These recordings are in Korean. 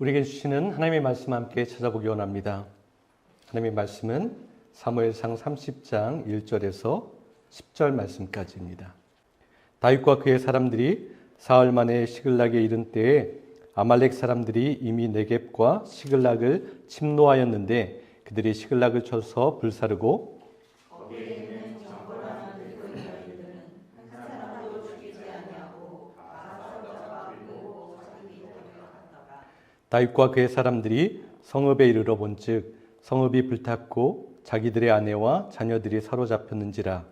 우리에게 주시는 하나님의 말씀 함께 찾아보기 원합니다. 하나님의 말씀은 사무엘상 30장 1절에서 10절 말씀까지입니다. 다윗과 그의 사람들이 사흘 만에 시글락에 이른 때에 아말렉 사람들이 이미 네겝과 시글락을 침노하였는데 그들이 시글락을 쳐서 불사르고 거기에 있는 정벌하는 늙은 여인들은 한 사람도 죽이지 아니하고 가사로다가 끌고 자기 집에 갔다가 다윗과 그의 사람들이 성읍에 이르러 본즉 성읍이 불탔고 자기들의 아내와 자녀들이 사로잡혔는지라.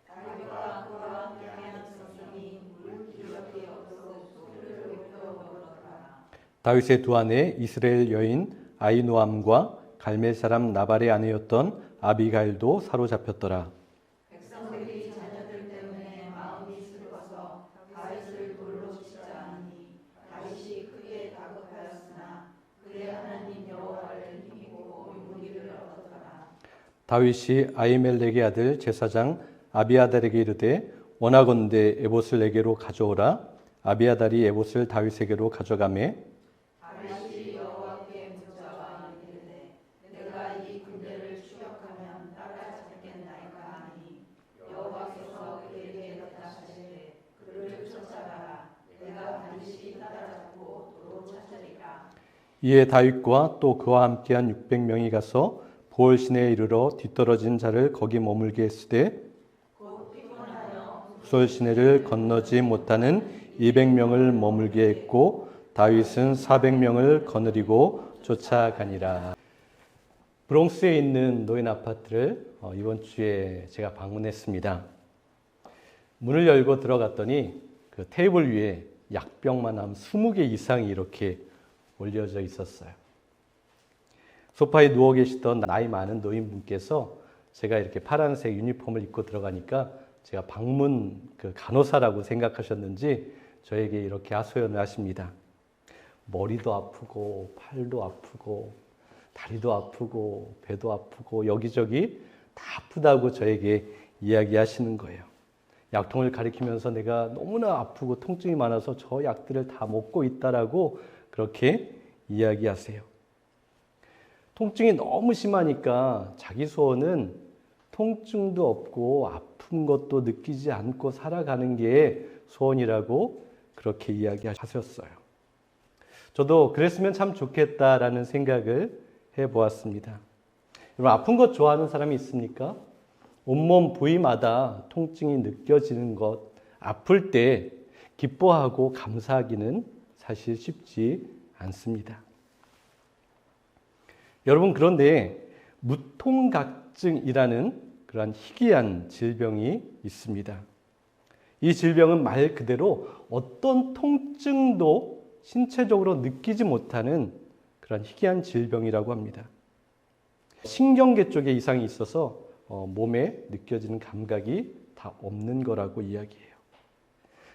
다윗과 그와 함께하는 성인이 물 기력이 없어 소리를 높여 물었다. 다윗의 두 아내 이스라엘 여인 아히노암과 갈멜 사람 나발의 아내였던 아비가일도 사로잡혔더라. 백성들이 자녀들 때문에 마음이 슬퍼서 다윗을 돌로 치지 않으니 다윗이 크게 다급하였으나 그의 하나님 여호와를 힘입고 무기를 얻었더라. 다윗이 아히멜렉의 아들 제사장 아비아달에게 이르되 원하건대 에봇을 내게로 가져오라. 아비아달이 에봇을 다윗에게로 가져가매 다윗이 여호와께 묻자와 이르되 내가 이 군대를 추격하면 따라잡겠나이까 하니 여호와께서 그에게 대답하시되 그를 쫓아가라. 내가 반드시 따라잡고 도로 찾으리라. 이에 다윗과 또 그와 함께한 600명이 가서 보올 시내에 이르러 뒤떨어진 자를 거기 머물게 했으되 곧 피곤하여 보올 시내를 건너지 못하는 200명을 머물게 했고 다윗은 400명을 거느리고 쫓아가니라. 브롱스에 있는 노인 아파트를 이번 주에 제가 방문했습니다. 문을 열고 들어갔더니 그 테이블 위에 약병만 한 20개 이상이 이렇게 올려져 있었어요. 소파에 누워 계시던 나이 많은 노인분께서 제가 이렇게 파란색 유니폼을 입고 들어가니까 제가 방문 그 간호사라고 생각하셨는지 저에게 이렇게 하소연을 하십니다. 머리도 아프고 팔도 아프고 다리도 아프고 배도 아프고 여기저기 다 아프다고 저에게 이야기하시는 거예요. 약통을 가리키면서 내가 너무나 아프고 통증이 많아서 저 약들을 다 먹고 있다라고 그렇게 이야기하세요. 통증이 너무 심하니까 자기 소원은 통증도 없고 아픈 것도 느끼지 않고 살아가는 게 소원이라고 그렇게 이야기하셨어요. 저도 그랬으면 참 좋겠다라는 생각을 해보았습니다. 여러분, 아픈 것 좋아하는 사람이 있습니까? 온몸 부위마다 통증이 느껴지는 것, 아플 때 기뻐하고 감사하기는 사실 쉽지 않습니다. 여러분, 그런데 무통각증이라는 그러한 희귀한 질병이 있습니다. 이 질병은 말 그대로 어떤 통증도 신체적으로 느끼지 못하는 그런 희귀한 질병이라고 합니다. 신경계 쪽에 이상이 있어서 몸에 느껴지는 감각이 다 없는 거라고 이야기해요.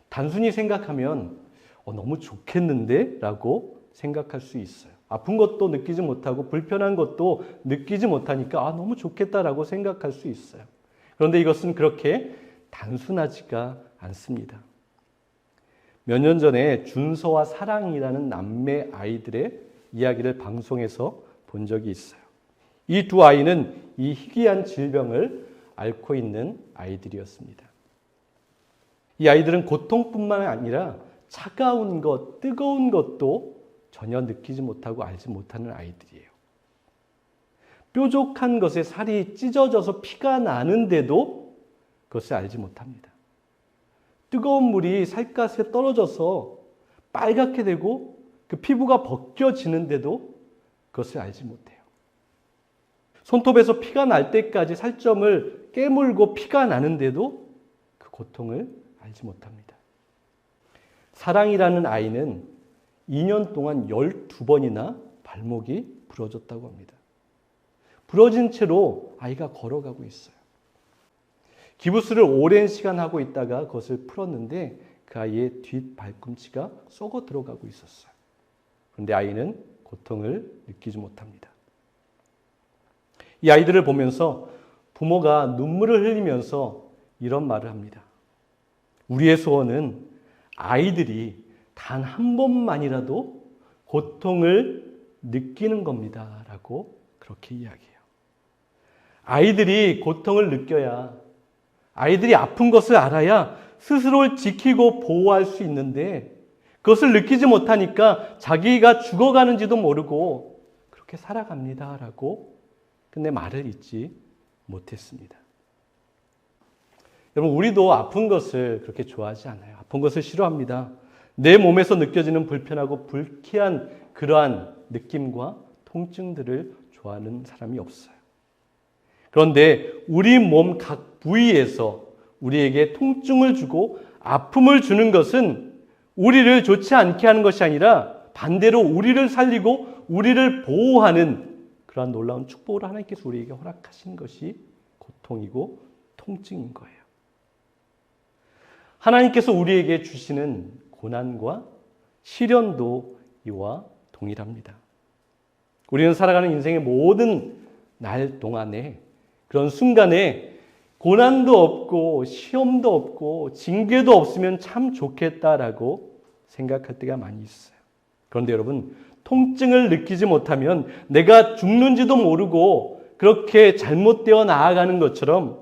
단순히 생각하면 너무 좋겠는데? 라고 생각할 수 있어요. 아픈 것도 느끼지 못하고 불편한 것도 느끼지 못하니까 너무 좋겠다라고 생각할 수 있어요. 그런데 이것은 그렇게 단순하지가 않습니다. 몇 년 전에 준서와 사랑이라는 남매 아이들의 이야기를 방송에서 본 적이 있어요. 이 두 아이는 이 희귀한 질병을 앓고 있는 아이들이었습니다. 이 아이들은 고통뿐만 아니라 차가운 것, 뜨거운 것도 전혀 느끼지 못하고 알지 못하는 아이들이에요. 뾰족한 것에 살이 찢어져서 피가 나는데도 그것을 알지 못합니다. 뜨거운 물이 살갗에 떨어져서 빨갛게 되고 그 피부가 벗겨지는데도 그것을 알지 못해요. 손톱에서 피가 날 때까지 살점을 깨물고 피가 나는데도 그 고통을 알지 못합니다. 사랑이라는 아이는 2년 동안 12번이나 발목이 부러졌다고 합니다. 부러진 채로 아이가 걸어가고 있어요. 기부스를 오랜 시간 하고 있다가 그것을 풀었는데 그 아이의 뒷 발꿈치가 썩어 들어가고 있었어요. 그런데 아이는 고통을 느끼지 못합니다. 이 아이들을 보면서 부모가 눈물을 흘리면서 이런 말을 합니다. 우리의 소원은 아이들이 단 한 번만이라도 고통을 느끼는 겁니다. 라고 그렇게 이야기해요. 아이들이 고통을 느껴야, 아이들이 아픈 것을 알아야 스스로를 지키고 보호할 수 있는데 그것을 느끼지 못하니까 자기가 죽어가는지도 모르고 그렇게 살아갑니다. 라고 근데 말을 잊지 못했습니다. 여러분, 우리도 아픈 것을 그렇게 좋아하지 않아요. 아픈 것을 싫어합니다. 내 몸에서 느껴지는 불편하고 불쾌한 그러한 느낌과 통증들을 좋아하는 사람이 없어요. 그런데 우리 몸 각 부위에서 우리에게 통증을 주고 아픔을 주는 것은 우리를 좋지 않게 하는 것이 아니라 반대로 우리를 살리고 우리를 보호하는 그러한 놀라운 축복을 하나님께서 우리에게 허락하신 것이 고통이고 통증인 거예요. 하나님께서 우리에게 주시는 고난과 시련도 이와 동일합니다. 우리는 살아가는 인생의 모든 날 동안에 그런 순간에 고난도 없고 시험도 없고 징계도 없으면 참 좋겠다라고 생각할 때가 많이 있어요. 그런데 여러분, 통증을 느끼지 못하면 내가 죽는지도 모르고 그렇게 잘못되어 나아가는 것처럼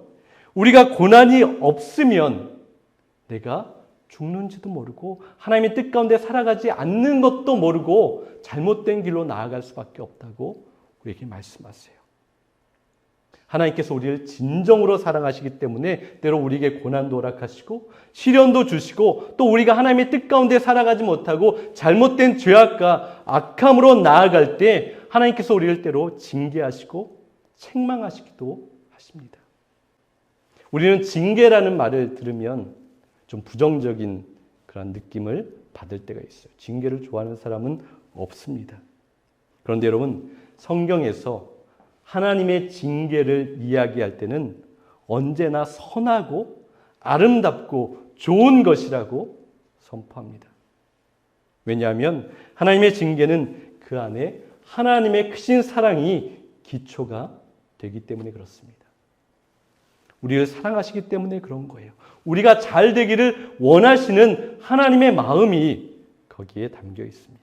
우리가 고난이 없으면 내가 죽는지도 모르고 하나님의 뜻 가운데 살아가지 않는 것도 모르고 잘못된 길로 나아갈 수밖에 없다고 우리에게 말씀하세요. 하나님께서 우리를 진정으로 사랑하시기 때문에 때로 우리에게 고난도 허락하시고 시련도 주시고 또 우리가 하나님의 뜻 가운데 살아가지 못하고 잘못된 죄악과 악함으로 나아갈 때 하나님께서 우리를 때로 징계하시고 책망하시기도 하십니다. 우리는 징계라는 말을 들으면 좀 부정적인 그런 느낌을 받을 때가 있어요. 징계를 좋아하는 사람은 없습니다. 그런데 여러분, 성경에서 하나님의 징계를 이야기할 때는 언제나 선하고 아름답고 좋은 것이라고 선포합니다. 왜냐하면 하나님의 징계는 그 안에 하나님의 크신 사랑이 기초가 되기 때문에 그렇습니다. 우리를 사랑하시기 때문에 그런 거예요. 우리가 잘 되기를 원하시는 하나님의 마음이 거기에 담겨 있습니다.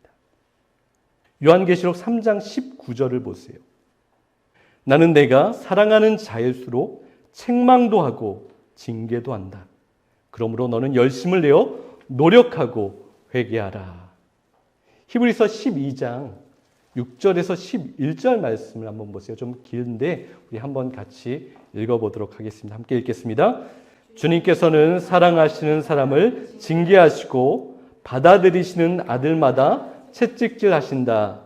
요한계시록 3장 19절을 보세요. 나는 내가 사랑하는 자일수록 책망도 하고 징계도 한다. 그러므로 너는 열심을 내어 노력하고 회개하라. 히브리서 12장 6절에서 11절 말씀을 한번 보세요. 좀 긴데 우리 한번 같이 읽어보도록 하겠습니다. 함께 읽겠습니다. 주님께서는 사랑하시는 사람을 징계하시고 받아들이시는 아들마다 채찍질하신다.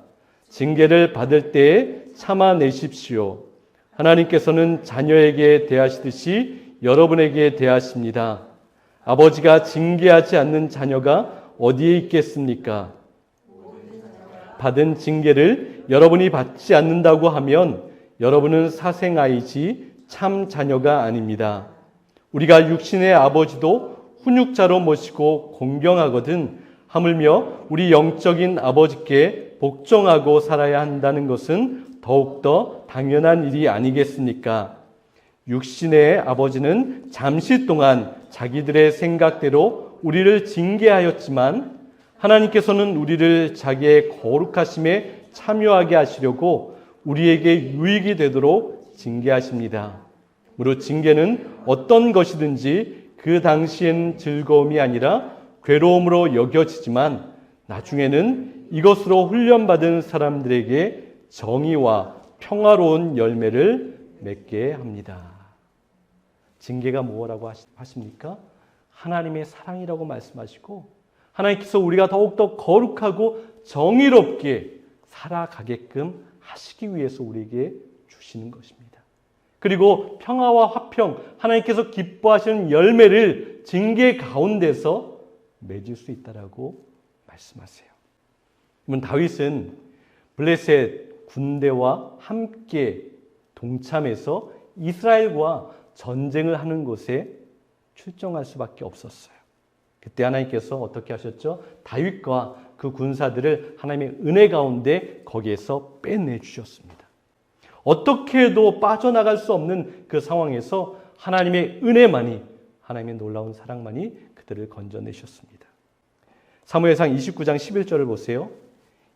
징계를 받을 때에 참아내십시오. 하나님께서는 자녀에게 대하시듯이 여러분에게 대하십니다. 아버지가 징계하지 않는 자녀가 어디에 있겠습니까? 받은 징계를 여러분이 받지 않는다고 하면 여러분은 사생아이지 참 자녀가 아닙니다. 우리가 육신의 아버지도 훈육자로 모시고 공경하거든 하물며 우리 영적인 아버지께 복종하고 살아야 한다는 것은 더욱더 당연한 일이 아니겠습니까? 육신의 아버지는 잠시 동안 자기들의 생각대로 우리를 징계하였지만 하나님께서는 우리를 자기의 거룩하심에 참여하게 하시려고 우리에게 유익이 되도록 징계하십니다. 무릇 징계는 어떤 것이든지 그 당시엔 즐거움이 아니라 괴로움으로 여겨지지만 나중에는 이것으로 훈련받은 사람들에게 정의와 평화로운 열매를 맺게 합니다. 징계가 뭐라고 하십니까? 하나님의 사랑이라고 말씀하시고 하나님께서 우리가 더욱더 거룩하고 정의롭게 살아가게끔 하시기 위해서 우리에게 주시는 것입니다. 그리고 평화와 화평, 하나님께서 기뻐하시는 열매를 징계 가운데서 맺을 수 있다라고 말씀하세요. 그러면 다윗은 블레셋 군대와 함께 동참해서 이스라엘과 전쟁을 하는 곳에 출정할 수밖에 없었어요. 그때 하나님께서 어떻게 하셨죠? 다윗과 그 군사들을 하나님의 은혜 가운데 거기에서 빼내주셨습니다. 어떻게 해도 빠져나갈 수 없는 그 상황에서 하나님의 은혜만이, 하나님의 놀라운 사랑만이 그들을 건져내셨습니다. 사무엘상 29장 11절을 보세요.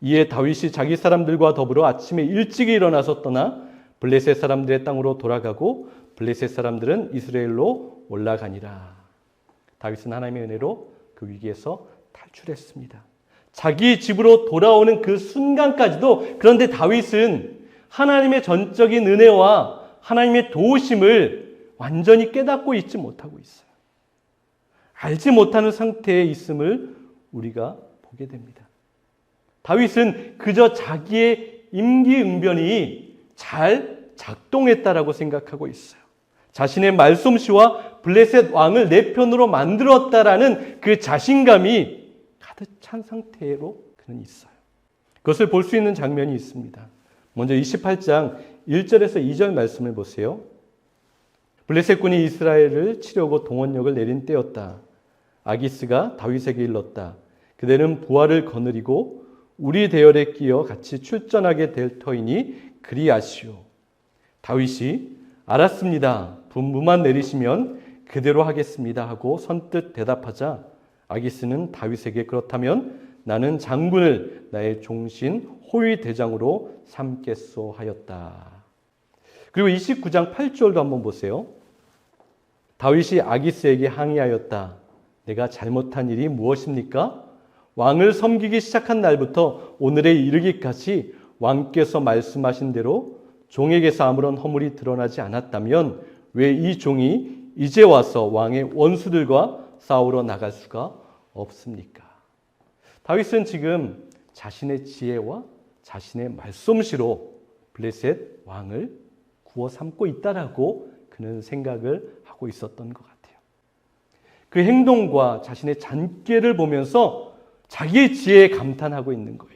이에 다윗이 자기 사람들과 더불어 아침에 일찍 일어나서 떠나 블레셋 사람들의 땅으로 돌아가고 블레셋 사람들은 이스라엘로 올라가니라. 다윗은 하나님의 은혜로 그 위기에서 탈출했습니다. 자기 집으로 돌아오는 그 순간까지도, 그런데 다윗은 하나님의 전적인 은혜와 하나님의 도우심을 완전히 깨닫고 있지 못하고 있어요. 알지 못하는 상태에 있음을 우리가 보게 됩니다. 다윗은 그저 자기의 임기응변이 잘 작동했다라고 생각하고 있어요. 자신의 말솜씨와 블레셋 왕을 내 편으로 만들었다라는 그 자신감이 가득 찬 상태로 그는 있어요. 그것을 볼 수 있는 장면이 있습니다. 먼저 28장 1절에서 2절 말씀을 보세요. 블레셋군이 이스라엘을 치려고 동원력을 내린 때였다. 아기스가 다윗에게 일렀다. 그대는 부하를 거느리고 우리 대열에 끼어 같이 출전하게 될 터이니 그리하시오. 다윗이 알았습니다. 분부만 내리시면 그대로 하겠습니다 하고 선뜻 대답하자 아기스는 다윗에게 그렇다면 나는 장군을 나의 종신 호위 대장으로 삼겠소 하였다. 그리고 29장 8절도 한번 보세요. 다윗이 아기스에게 항의하였다. 내가 잘못한 일이 무엇입니까? 왕을 섬기기 시작한 날부터 오늘에 이르기까지 왕께서 말씀하신 대로 종에게서 아무런 허물이 드러나지 않았다면 왜 이 종이 이제 와서 왕의 원수들과 싸우러 나갈 수가 없습니까? 다윗은 지금 자신의 지혜와 자신의 말솜씨로 블레셋 왕을 구워 삼고 있다라고 그는 생각을 하고 있었던 것 같아요. 그 행동과 자신의 잔꾀를 보면서 자기의 지혜에 감탄하고 있는 거예요.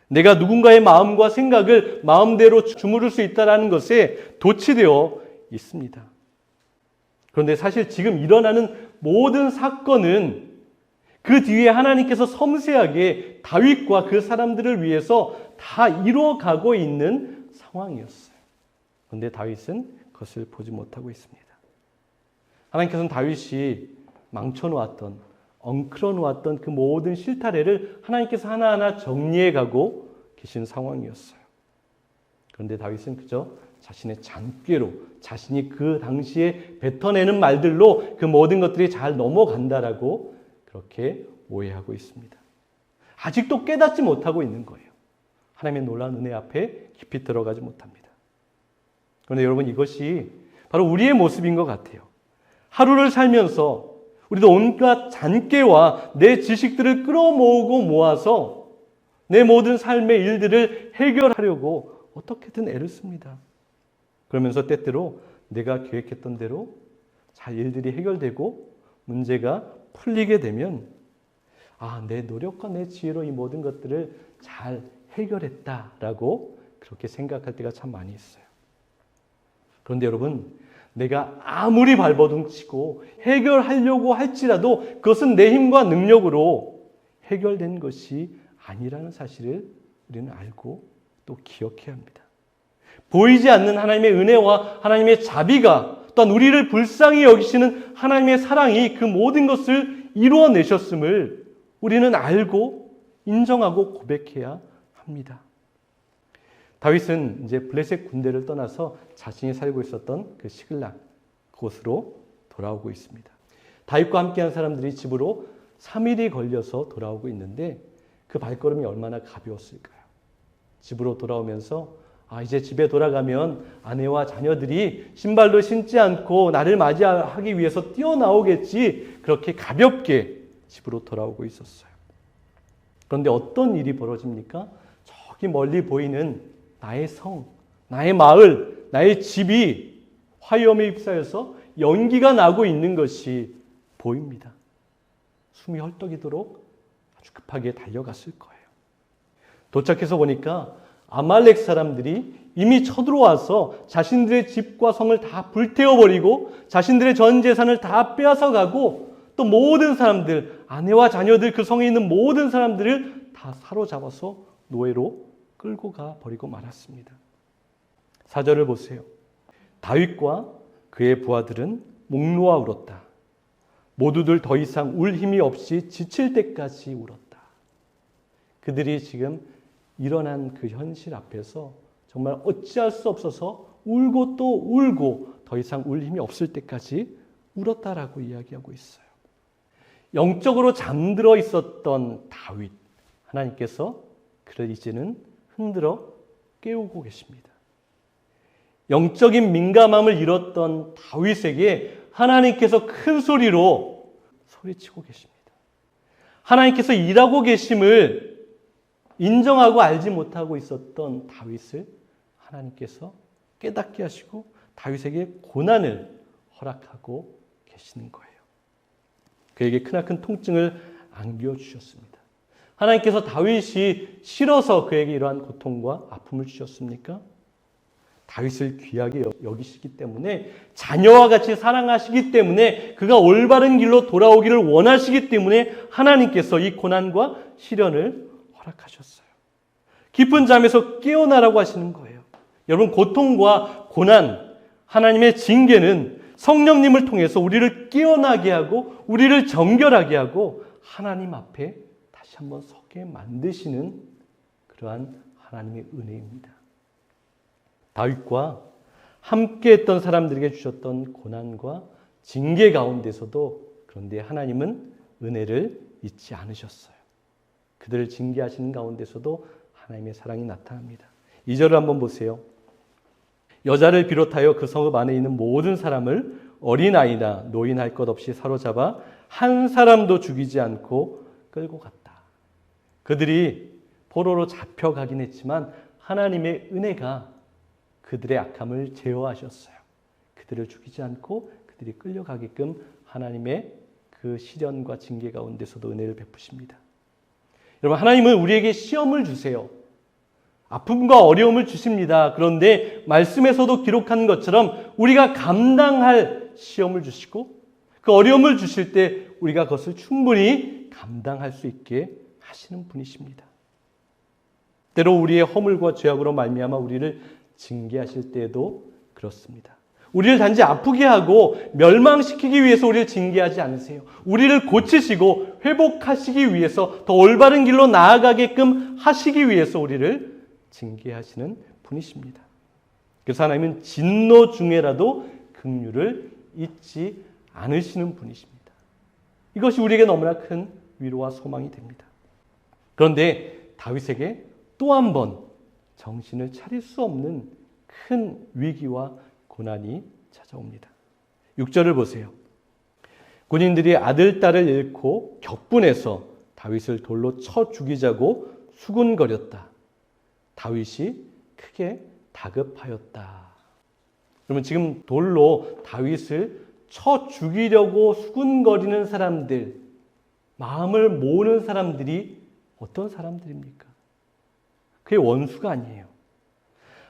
내가 누군가의 마음과 생각을 마음대로 주무를 수 있다는 것에 도취되어 있습니다. 그런데 사실 지금 일어나는 모든 사건은 그 뒤에 하나님께서 섬세하게 다윗과 그 사람들을 위해서 다 이루어가고 있는 상황이었어요. 그런데 다윗은 그것을 보지 못하고 있습니다. 하나님께서는 다윗이 망쳐놓았던, 엉클어놓았던 그 모든 실타래를 하나님께서 하나하나 정리해가고 계신 상황이었어요. 그런데 다윗은 그저 자신의 잔꾀로, 자신이 그 당시에 뱉어내는 말들로 그 모든 것들이 잘 넘어간다라고 그렇게 오해하고 있습니다. 아직도 깨닫지 못하고 있는 거예요. 하나님의 놀라운 은혜 앞에 깊이 들어가지 못합니다. 그런데 여러분, 이것이 바로 우리의 모습인 것 같아요. 하루를 살면서 우리도 온갖 잔꾀와 내 지식들을 끌어모으고 모아서 내 모든 삶의 일들을 해결하려고 어떻게든 애를 씁니다. 그러면서 때때로 내가 계획했던 대로 잘 일들이 해결되고 문제가 풀리게 되면 내 노력과 내 지혜로 이 모든 것들을 잘 해결했다라고 그렇게 생각할 때가 참 많이 있어요. 그런데 여러분, 내가 아무리 발버둥치고 해결하려고 할지라도 그것은 내 힘과 능력으로 해결된 것이 아니라는 사실을 우리는 알고 또 기억해야 합니다. 보이지 않는 하나님의 은혜와 하나님의 자비가, 또한 우리를 불쌍히 여기시는 하나님의 사랑이 그 모든 것을 이루어내셨음을 우리는 알고 인정하고 고백해야 합니다. 다윗은 이제 블레셋 군대를 떠나서 자신이 살고 있었던 그 시글락, 그곳으로 돌아오고 있습니다. 다윗과 함께한 사람들이 집으로 3일이 걸려서 돌아오고 있는데 그 발걸음이 얼마나 가벼웠을까요? 집으로 돌아오면서 이제 집에 돌아가면 아내와 자녀들이 신발도 신지 않고 나를 맞이하기 위해서 뛰어나오겠지, 그렇게 가볍게 집으로 돌아오고 있었어요. 그런데 어떤 일이 벌어집니까? 저기 멀리 보이는 나의 성, 나의 마을, 나의 집이 화염에 휩싸여서 연기가 나고 있는 것이 보입니다. 숨이 헐떡이도록 아주 급하게 달려갔을 거예요. 도착해서 보니까 아말렉 사람들이 이미 쳐들어와서 자신들의 집과 성을 다 불태워버리고 자신들의 전 재산을 다 빼앗아가고 또 모든 사람들, 아내와 자녀들, 그 성에 있는 모든 사람들을 다 사로잡아서 노예로 끌고 가 버리고 말았습니다. 4절을 보세요. 다윗과 그의 부하들은 목 놓아 울었다. 모두들 더 이상 울 힘이 없이 지칠 때까지 울었다. 그들이 지금 일어난 그 현실 앞에서 정말 어찌할 수 없어서 울고 또 울고 더 이상 울 힘이 없을 때까지 울었다라고 이야기하고 있어요. 영적으로 잠들어 있었던 다윗, 하나님께서 그를 이제는 흔들어 깨우고 계십니다. 영적인 민감함을 잃었던 다윗에게 하나님께서 큰 소리로 소리치고 계십니다. 하나님께서 일하고 계심을 인정하고 알지 못하고 있었던 다윗을 하나님께서 깨닫게 하시고 다윗에게 고난을 허락하고 계시는 거예요. 그에게 크나큰 통증을 안겨주셨습니다. 하나님께서 다윗이 싫어서 그에게 이러한 고통과 아픔을 주셨습니까? 다윗을 귀하게 여기시기 때문에, 자녀와 같이 사랑하시기 때문에, 그가 올바른 길로 돌아오기를 원하시기 때문에 하나님께서 이 고난과 시련을 허락하셨어요. 깊은 잠에서 깨어나라고 하시는 거예요. 여러분, 고통과 고난, 하나님의 징계는 성령님을 통해서 우리를 깨어나게 하고 우리를 정결하게 하고 하나님 앞에 다시 한번 서게 만드시는 그러한 하나님의 은혜입니다. 다윗과 함께 했던 사람들에게 주셨던 고난과 징계 가운데서도 그런데 하나님은 은혜를 잊지 않으셨어요. 그들을 징계하시는 가운데서도 하나님의 사랑이 나타납니다. 2절을 한번 보세요. 여자를 비롯하여 그 성읍 안에 있는 모든 사람을 어린아이나 노인 할 것 없이 사로잡아 한 사람도 죽이지 않고 끌고 갔다. 그들이 포로로 잡혀가긴 했지만 하나님의 은혜가 그들의 악함을 제어하셨어요. 그들을 죽이지 않고 그들이 끌려가게끔 하나님의 그 시련과 징계 가운데서도 은혜를 베푸십니다. 여러분, 하나님은 우리에게 시험을 주세요. 아픔과 어려움을 주십니다. 그런데 말씀에서도 기록한 것처럼 우리가 감당할 시험을 주시고 그 어려움을 주실 때 우리가 그것을 충분히 감당할 수 있게 하시는 분이십니다. 때로 우리의 허물과 죄악으로 말미암아 우리를 징계하실 때에도 그렇습니다. 우리를 단지 아프게 하고 멸망시키기 위해서 우리를 징계하지 않으세요. 우리를 고치시고 회복하시기 위해서 더 올바른 길로 나아가게끔 하시기 위해서 우리를 징계하시는 분이십니다. 그래서 하나님은 진노 중에라도 긍휼을 잊지 않으시는 분이십니다. 이것이 우리에게 너무나 큰 위로와 소망이 됩니다. 그런데 다윗에게 또 한 번 정신을 차릴 수 없는 큰 위기와 고난이 찾아옵니다. 6절을 보세요. 군인들이 아들, 딸을 잃고 격분해서 다윗을 돌로 쳐 죽이자고 수군거렸다. 다윗이 크게 다급하였다. 그러면 지금 돌로 다윗을 쳐 죽이려고 수군거리는 사람들, 마음을 모으는 사람들이 어떤 사람들입니까? 그게 원수가 아니에요.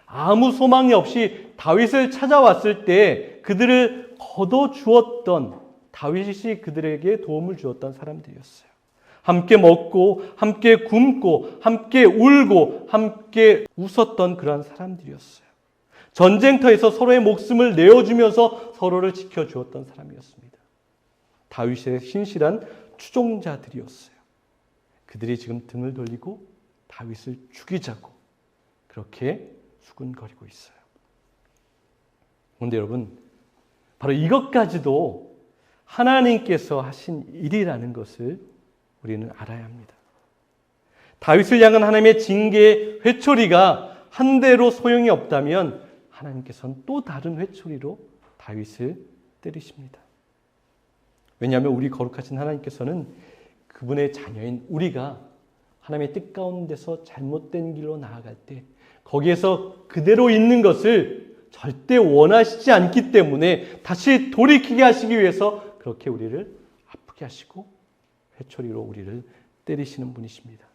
아무 소망이 없이 다윗을 찾아왔을 때 그들을 거둬주었던, 다윗이 그들에게 도움을 주었던 사람들이었어요. 함께 먹고 함께 굶고 함께 울고 함께 웃었던 그러한 사람들이었어요. 전쟁터에서 서로의 목숨을 내어주면서 서로를 지켜주었던 사람이었습니다. 다윗의 신실한 추종자들이었어요. 그들이 지금 등을 돌리고 다윗을 죽이자고 그렇게 수군거리고 있어요. 그런데 여러분, 바로 이것까지도 하나님께서 하신 일이라는 것을 우리는 알아야 합니다. 다윗을 향한 하나님의 징계의 회초리가 한 대로 소용이 없다면 하나님께서는 또 다른 회초리로 다윗을 때리십니다. 왜냐하면 우리 거룩하신 하나님께서는 그분의 자녀인 우리가 하나님의 뜻 가운데서 잘못된 길로 나아갈 때 거기에서 그대로 있는 것을 절대 원하시지 않기 때문에 다시 돌이키게 하시기 위해서 그렇게 우리를 아프게 하시고 회초리로 우리를 때리시는 분이십니다.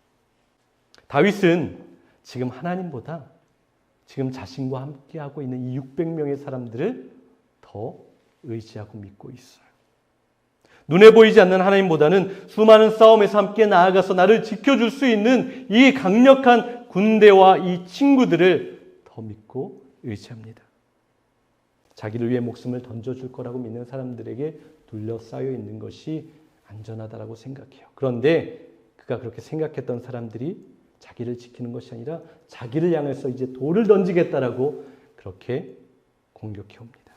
다윗은 지금 하나님보다 지금 자신과 함께하고 있는 이 600명의 사람들을 더 의지하고 믿고 있어요. 눈에 보이지 않는 하나님보다는 수많은 싸움에서 함께 나아가서 나를 지켜줄 수 있는 이 강력한 군대와 이 친구들을 더 믿고 의지합니다. 자기를 위해 목숨을 던져줄 거라고 믿는 사람들에게 둘러싸여 있는 것이 안전하다라고 생각해요. 그런데 그가 아까 그렇게 생각했던 사람들이 자기를 지키는 것이 아니라 자기를 향해서 이제 돌을 던지겠다라고 그렇게 공격해 옵니다.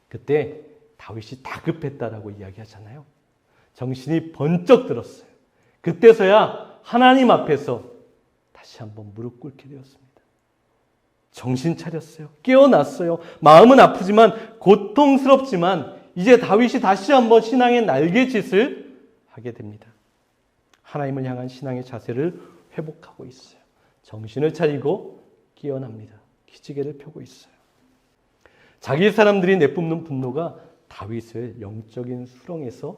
그때 다윗이 다급했다라고 이야기하잖아요. 정신이 번쩍 들었어요. 그때서야 하나님 앞에서 다시 한번 무릎 꿇게 되었습니다. 정신 차렸어요. 깨어났어요. 마음은 아프지만 고통스럽지만 이제 다윗이 다시 한번 신앙의 날갯짓을 하게 됩니다. 하나님을 향한 신앙의 자세를 회복하고 있어요. 정신을 차리고 깨어납니다. 기지개를 펴고 있어요. 자기 사람들이 내뿜는 분노가 다윗을 영적인 수렁에서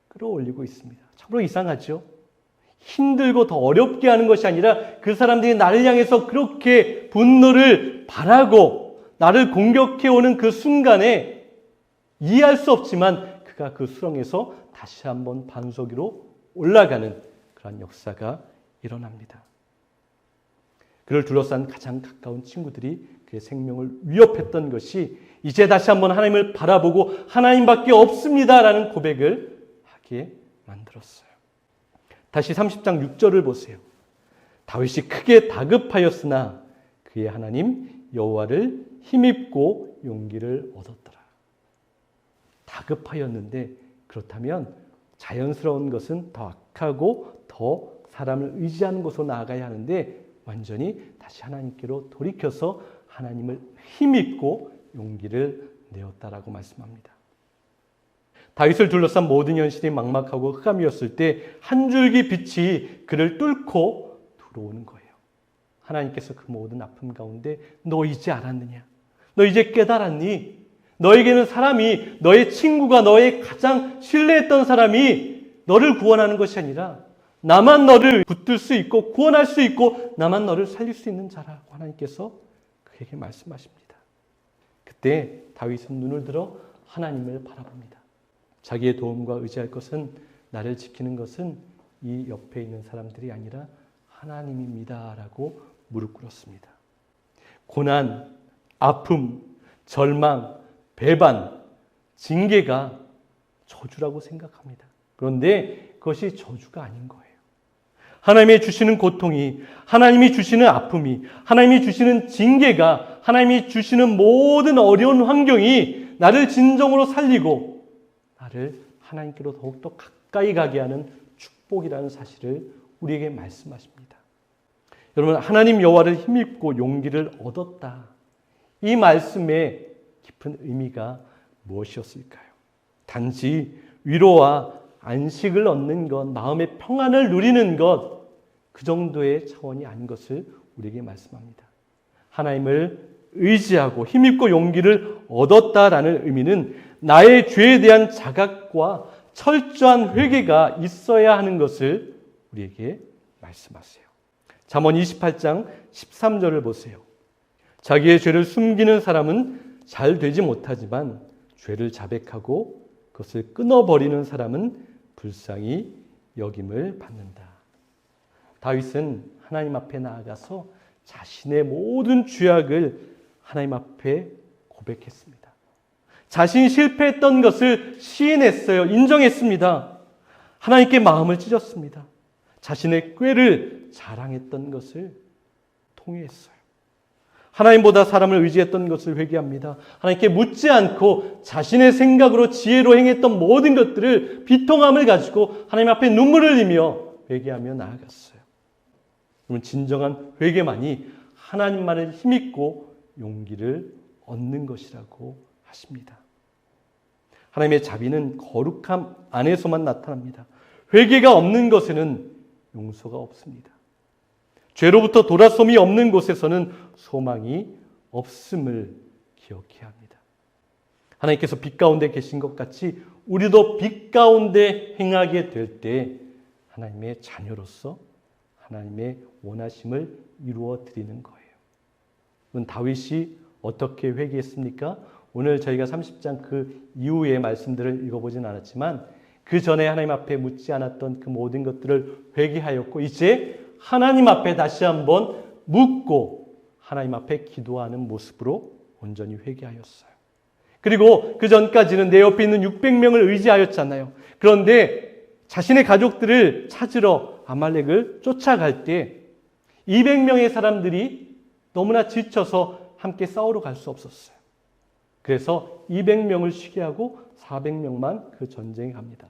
끌어올리고 있습니다. 참으로 이상하죠? 힘들고 더 어렵게 하는 것이 아니라 그 사람들이 나를 향해서 그렇게 분노를 발하고 나를 공격해오는 그 순간에 이해할 수 없지만 그가 그 수렁에서 다시 한번 반석 위로 올라가는 그런 역사가 일어납니다. 그를 둘러싼 가장 가까운 친구들이 그의 생명을 위협했던 것이 이제 다시 한번 하나님을 바라보고 하나님밖에 없습니다라는 고백을 하게 만들었어요. 다시 30장 6절을 보세요. 다윗이 크게 다급하였으나 그의 하나님 여호와를 힘입고 용기를 얻었더라. 다급하였는데 그렇다면 자연스러운 것은 더 악하고 더 사람을 의지하는 곳으로 나아가야 하는데 완전히 다시 하나님께로 돌이켜서 하나님을 힘입고 용기를 내었다라고 말씀합니다. 다윗을 둘러싼 모든 현실이 막막하고 흑암이었을 때 한 줄기 빛이 그를 뚫고 들어오는 거예요. 하나님께서 그 모든 아픔 가운데 너 이제 알았느냐? 너 이제 깨달았니? 너에게는 사람이, 너의 친구가, 너의 가장 신뢰했던 사람이 너를 구원하는 것이 아니라 나만 너를 붙들 수 있고 구원할 수 있고 나만 너를 살릴 수 있는 자라고 하나님께서 그에게 말씀하십니다. 그때 다윗은 눈을 들어 하나님을 바라봅니다. 자기의 도움과 의지할 것은, 나를 지키는 것은 이 옆에 있는 사람들이 아니라 하나님입니다 라고 무릎 꿇었습니다. 고난, 아픔, 절망, 배반, 징계가 저주라고 생각합니다. 그런데 그것이 저주가 아닌 거예요. 하나님이 주시는 고통이, 하나님이 주시는 아픔이, 하나님이 주시는 징계가, 하나님이 주시는 모든 어려운 환경이 나를 진정으로 살리고 나를 하나님께로 더욱더 가까이 가게 하는 축복이라는 사실을 우리에게 말씀하십니다. 여러분, 하나님 여호와를 힘입고 용기를 얻었다. 이 말씀의 깊은 의미가 무엇이었을까요? 단지 위로와 안식을 얻는 것, 마음의 평안을 누리는 것, 그 정도의 차원이 아닌 것을 우리에게 말씀합니다. 하나님을 의지하고 힘입고 용기를 얻었다라는 의미는 나의 죄에 대한 자각과 철저한 회개가 있어야 하는 것을 우리에게 말씀하세요. 잠언 28장 13절을 보세요. 자기의 죄를 숨기는 사람은 잘 되지 못하지만 죄를 자백하고 그것을 끊어버리는 사람은 불쌍히 여김을 받는다. 다윗은 하나님 앞에 나아가서 자신의 모든 죄악을 하나님 앞에 고백했습니다. 자신이 실패했던 것을 시인했어요. 인정했습니다. 하나님께 마음을 찢었습니다. 자신의 꾀를 자랑했던 것을 통회했어요. 하나님보다 사람을 의지했던 것을 회개합니다. 하나님께 묻지 않고 자신의 생각으로 지혜로 행했던 모든 것들을 비통함을 가지고 하나님 앞에 눈물을 흘리며 회개하며 나아갔어요. 그러면 진정한 회개만이 하나님만을 힘입고 용기를 얻는 것이라고 하십니다. 하나님의 자비는 거룩함 안에서만 나타납니다. 회개가 없는 것에는 용서가 없습니다. 죄로부터 돌아섬이 없는 곳에서는 소망이 없음을 기억해야 합니다. 하나님께서 빛 가운데 계신 것 같이 우리도 빛 가운데 행하게 될 때 하나님의 자녀로서 하나님의 원하심을 이루어 드리는 거예요. 다윗이 어떻게 회개했습니까? 오늘 저희가 30장 그 이후의 말씀들을 읽어보진 않았지만 그 전에 하나님 앞에 묻지 않았던 그 모든 것들을 회개하였고 이제 하나님 앞에 다시 한번 묻고 하나님 앞에 기도하는 모습으로 온전히 회개하였어요. 그리고 그 전까지는 내 옆에 있는 600명을 의지하였잖아요. 그런데 자신의 가족들을 찾으러 아말렉을 쫓아갈 때 200명의 사람들이 너무나 지쳐서 함께 싸우러 갈 수 없었어요. 그래서 200명을 쉬게 하고 400명만 그 전쟁에 갑니다.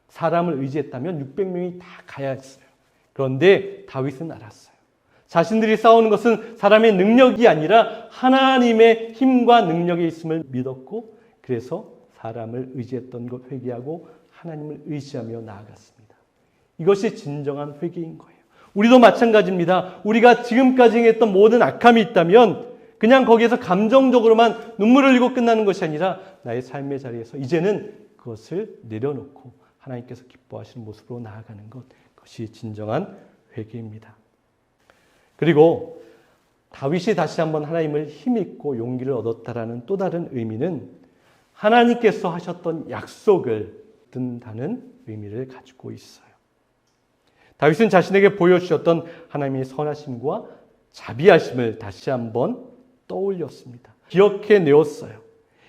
사람을 의지했다면 600명이 다 가야 했어요. 그런데 다윗은 알았어요. 자신들이 싸우는 것은 사람의 능력이 아니라 하나님의 힘과 능력이 있음을 믿었고, 그래서 사람을 의지했던 것 회개하고 하나님을 의지하며 나아갔습니다. 이것이 진정한 회개인 거예요. 우리도 마찬가지입니다. 우리가 지금까지 했던 모든 악함이 있다면 그냥 거기에서 감정적으로만 눈물을 흘리고 끝나는 것이 아니라 나의 삶의 자리에서 이제는 그것을 내려놓고 하나님께서 기뻐하시는 모습으로 나아가는 것, 그것이 진정한 회개입니다. 그리고 다윗이 다시 한번 하나님을 힘입고 용기를 얻었다라는 또 다른 의미는 하나님께서 하셨던 약속을 든다는 의미를 가지고 있어요. 다윗은 자신에게 보여주셨던 하나님의 선하심과 자비하심을 다시 한번 떠올렸습니다. 기억해내었어요.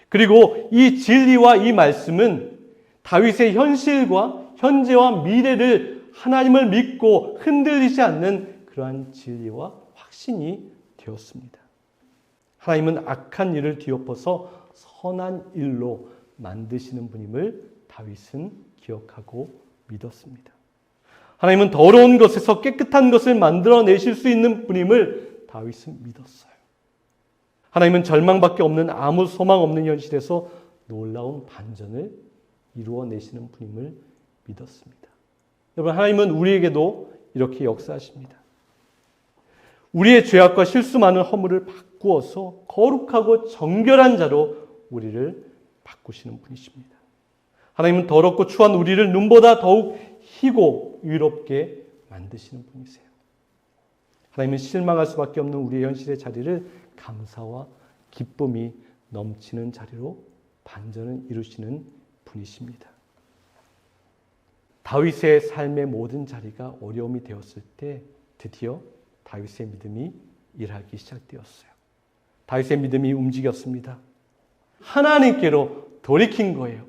그리고 이 진리와 이 말씀은 다윗의 현실과 현재와 미래를 하나님을 믿고 흔들리지 않는 그러한 진리와 확신이 되었습니다. 하나님은 악한 일을 뒤엎어서 선한 일로 만드시는 분임을 다윗은 기억하고 믿었습니다. 하나님은 더러운 것에서 깨끗한 것을 만들어내실 수 있는 분임을 다윗은 믿었어요. 하나님은 절망밖에 없는 아무 소망 없는 현실에서 놀라운 반전을 이루어내시는 분임을 믿었습니다. 여러분, 하나님은 우리에게도 이렇게 역사하십니다. 우리의 죄악과 실수 많은 허물을 바꾸어서 거룩하고 정결한 자로 우리를 바꾸시는 분이십니다. 하나님은 더럽고 추한 우리를 눈보다 더욱 희고 의롭게 만드시는 분이세요. 하나님은 실망할 수밖에 없는 우리의 현실의 자리를 감사와 기쁨이 넘치는 자리로 반전을 이루시는 분이십니다. 다윗의 삶의 모든 자리가 어려움이 되었을 때 드디어 다윗의 믿음이 일하기 시작되었어요. 다윗의 믿음이 움직였습니다. 하나님께로 돌이킨 거예요.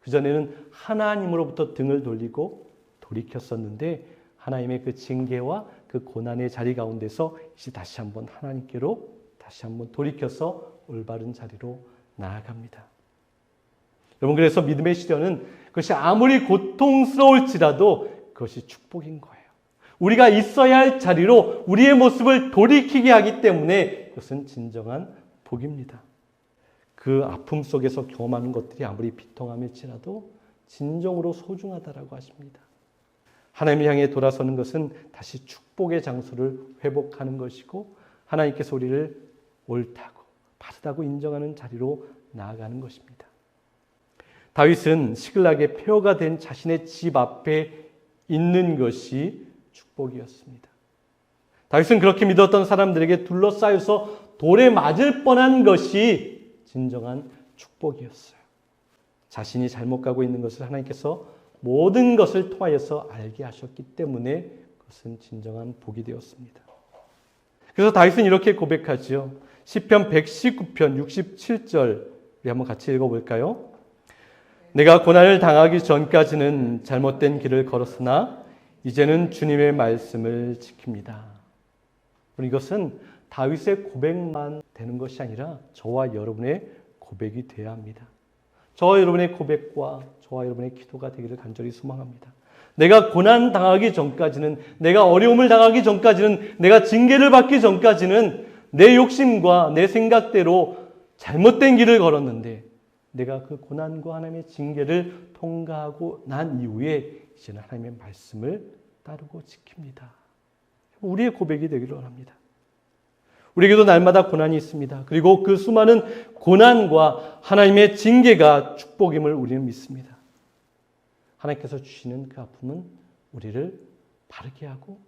그전에는 하나님으로부터 등을 돌리고 돌이켰었는데 하나님의 그 징계와 그 고난의 자리 가운데서 이제 다시 한번 하나님께로 다시 한번 돌이켜서 올바른 자리로 나아갑니다. 여러분, 그래서 믿음의 시련은 그것이 아무리 고통스러울지라도 그것이 축복인 거예요. 우리가 있어야 할 자리로 우리의 모습을 돌이키게 하기 때문에 그것은 진정한 복입니다. 그 아픔 속에서 경험하는 것들이 아무리 비통함일지라도 진정으로 소중하다라고 하십니다. 하나님을 향해 돌아서는 것은 다시 축복의 장소를 회복하는 것이고 하나님께서 우리를 옳다고 바르다고 인정하는 자리로 나아가는 것입니다. 다윗은 시글락의 폐허가 된 자신의 집 앞에 있는 것이 축복이었습니다. 다윗은 그렇게 믿었던 사람들에게 둘러싸여서 돌에 맞을 뻔한 것이 진정한 축복이었어요. 자신이 잘못 가고 있는 것을 하나님께서 모든 것을 통하여서 알게 하셨기 때문에 그것은 진정한 복이 되었습니다. 그래서 다윗은 이렇게 고백하지요. 시편 119편 67절 우리 한번 같이 읽어볼까요? 내가 고난을 당하기 전까지는 잘못된 길을 걸었으나 이제는 주님의 말씀을 지킵니다. 이것은 다윗의 고백만 되는 것이 아니라 저와 여러분의 고백이 되어야 합니다. 저와 여러분의 고백과 저와 여러분의 기도가 되기를 간절히 소망합니다. 내가 고난 당하기 전까지는, 내가 어려움을 당하기 전까지는, 내가 징계를 받기 전까지는 내 욕심과 내 생각대로 잘못된 길을 걸었는데 내가 그 고난과 하나님의 징계를 통과하고 난 이후에 이제는 하나님의 말씀을 따르고 지킵니다. 우리의 고백이 되기를 원합니다. 우리에게도 날마다 고난이 있습니다. 그리고 그 수많은 고난과 하나님의 징계가 축복임을 우리는 믿습니다. 하나님께서 주시는 그 아픔은 우리를 바르게 하고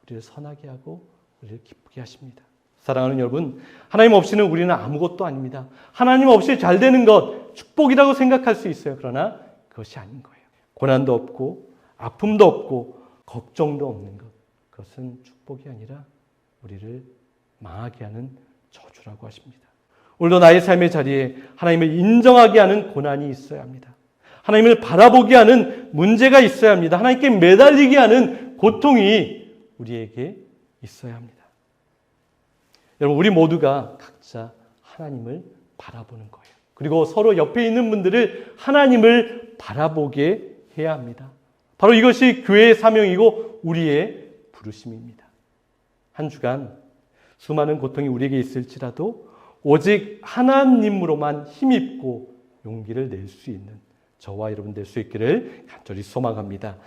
우리를 선하게 하고 우리를 기쁘게 하십니다. 사랑하는 여러분, 하나님 없이는 우리는 아무것도 아닙니다. 하나님 없이 잘 되는 것 축복이라고 생각할 수 있어요. 그러나 그것이 아닌 거예요. 고난도 없고 아픔도 없고 걱정도 없는 것, 그것은 축복이 아니라 우리를 망하게 하는 저주라고 하십니다. 오늘도 나의 삶의 자리에 하나님을 인정하게 하는 고난이 있어야 합니다. 하나님을 바라보게 하는 문제가 있어야 합니다. 하나님께 매달리게 하는 고통이 우리에게 있어야 합니다. 여러분, 우리 모두가 각자 하나님을 바라보는 거예요. 그리고 서로 옆에 있는 분들을 하나님을 바라보게 해야 합니다. 바로 이것이 교회의 사명이고 우리의 부르심입니다. 한 주간 수많은 고통이 우리에게 있을지라도 오직 하나님으로만 힘입고 용기를 낼 수 있는 저와 여러분 될 수 있기를 간절히 소망합니다.